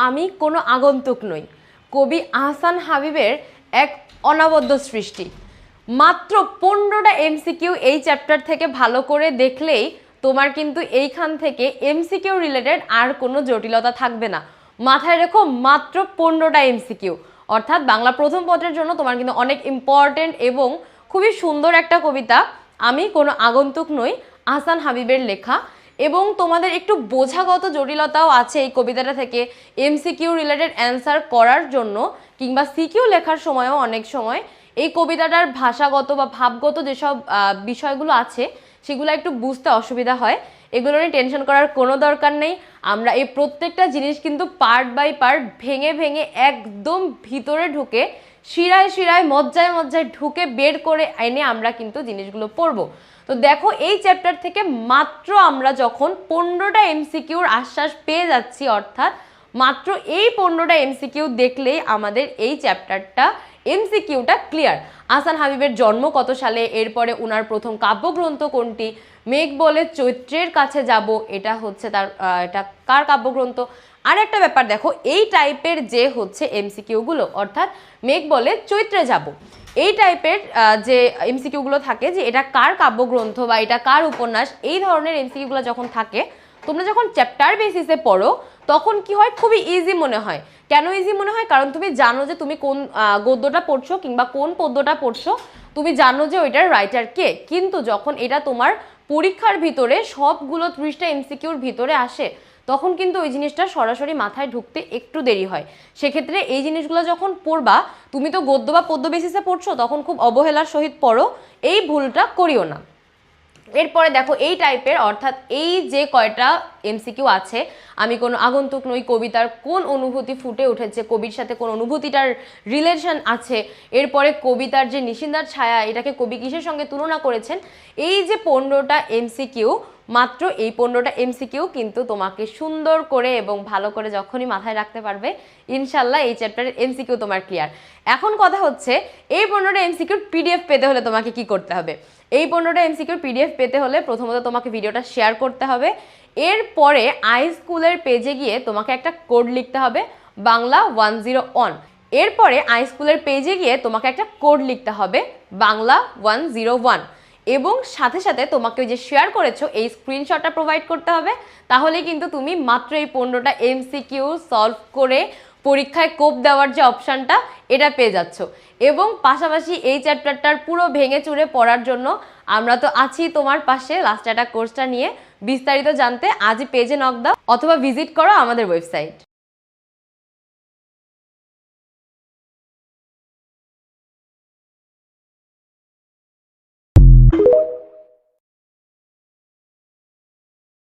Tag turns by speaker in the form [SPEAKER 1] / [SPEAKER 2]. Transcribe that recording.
[SPEAKER 1] আমি কোনো আগন্তুক নই কবি আহসান হাবীবের এক অনবদ্য সৃষ্টি। মাত্র 15টা এমসিকিউ এই চ্যাপ্টার থেকে ভালো করে দেখলেই তোমার কিন্তু এইখান থেকে এমসিকিউ রিলেটেড আর কোনো জটিলতা থাকবে না। মাথায় রেখো, মাত্র 15টা এমসিকিউ, অর্থাৎ বাংলা প্রথম পত্রের জন্য তোমার কিন্তু অনেক ইম্পর্টেন্ট এবং খুবই সুন্দর একটা কবিতা আমি কোনো আগন্তুক নই, আহসান হাবীবের লেখা। এবং তোমাদের একটু বোঝাগত জটিলতাও আছে এই কবিতাটা থেকে এমসিকিউ রিলেটেড অ্যান্সার করার জন্য, কিংবা সিকিউ লেখার সময়ও অনেক সময় এই কবিতাটার ভাষাগত বা ভাবগত যেসব বিষয়গুলো আছে সেগুলো একটু বুঝতে অসুবিধা হয়। এগুলো নিয়ে টেনশন করার কোনো দরকার নেই। আমরা এই প্রত্যেকটা জিনিস কিন্তু পার্ট বাই পার্ট ভেঙে ভেঙে একদম ভিতরে ঢুকে শিরায় শিরায় মজ্জায় মজ্জায় ঢুকে বের করে এনে আমরা কিন্তু জিনিসগুলো পড়বো। তো দেখো, এই চ্যাপ্টার থেকে মাত্র আমরা যখন 15টা এমসিকিউর আশ্বাস পেয়ে যাচ্ছি, অর্থাৎ মাত্র এই 15টা এমসিকিউ দেখলেই আমাদের এই চ্যাপ্টারটা এমসিকিউটা ক্লিয়ার। আহসান হাবীবের জন্ম কত সালে, এরপরে উনার প্রথম কাব্যগ্রন্থ কোনটি, মেঘ বলে চৈত্রের কাছে যাব, এটা হচ্ছে তার এটা কার কাব্যগ্রন্থ। আর একটা ব্যাপার দেখো, এই টাইপের যে হচ্ছে এমসিকিউগুলো, অর্থাৎ মেঘ বলে চৈত্রে যাব, এই টাইপের যে এমসিকিউগুলো থাকে যে এটা কার কাব্যগ্রন্থ বা এটা কার উপন্যাস, এই ধরনের এমসিকিউগুলো যখন থাকে তোমরা যখন চ্যাপ্টার বেসিসে পড়ো তখন কি হয়, খুবই ইজি মনে হয়। কেন ইজি মনে হয়? কারণ তুমি জানো যে তুমি কোন গদ্যটা পড়ছো কিংবা কোন পদ্যটা পড়ছো, তুমি জানো যে ওইটার রাইটার কে। কিন্তু যখন এটা তোমার পরীক্ষার ভিতরে সবগুলো 30টা এমসিকিউর ভিতরে আসে তখন কিন্তু ওই জিনিসটা সরাসরি মাথায় ঢুকতে একটু দেরি হয়। সেক্ষেত্রে এই জিনিসগুলো যখন পড়বা, তুমি তো গদ্য বা পদ্য বেসিসে পড়ছো, তখন খুব অবহেলার সহিত পড়ো, এই ভুলটা করিও না। এরপরে দেখো, এই টাইপের অর্থাৎ এই যে কয়টা এমসিকিউ আছে, আমি কোনো আগন্তুক নই কবিতার কোন অনুভূতি ফুটে উঠেছে, কবির সাথে কোন অনুভূতিটার রিলেশন আছে, এরপরে কবিতার যে নিশিন্দার ছায়া এটাকে কবি কিসের সঙ্গে তুলনা করেছেন, এই যে 15টা এমসিকিউ, মাত্র এই 15টা এমসিকিউ কিন্তু তোমাকে সুন্দর করে এবং ভালো করে যখনই মাথায় রাখতে পারবে, ইনশাল্লাহ এই চ্যাপ্টারের এমসিকিউ তোমার ক্লিয়ার। এখন কথা হচ্ছে, এই 15টা এমসিকিউর পিডিএফ পেতে হলে তোমাকে কি করতে হবে? এই 15টা এমসিকিউর পিডিএফ পেতে হলে প্রথমত তোমাকে ভিডিওটা শেয়ার করতে হবে। এরপরে আই স্কুলের পেজে গিয়ে তোমাকে একটা কোড লিখতে হবে, বাংলা 101। এরপরে আই স্কুলের পেজে গিয়ে তোমাকে একটা কোড লিখতে হবে, বাংলা 101। এবং সাথে সাথে তোমাকে ওই যে শেয়ার করেছো এই স্ক্রিনশটটা প্রোভাইড করতে হবে। তাহলে কিন্তু তুমি মাত্র এই 15টা এমসিকিউ সলভ করে পরীক্ষায় কোপ দেওয়ার যে অপশানটা এটা পেয়ে যাচ্ছ। এবং পাশাপাশি এই চ্যাপ্টারটার পুরো ভেঙে চুরে পড়ার জন্য আমরা তো আছি তোমার পাশে লাস্ট একটা কোর্সটা নিয়ে। বিস্তারিত জানতে আজই পেজে নক দাও অথবা ভিজিট করো আমাদের ওয়েবসাইট।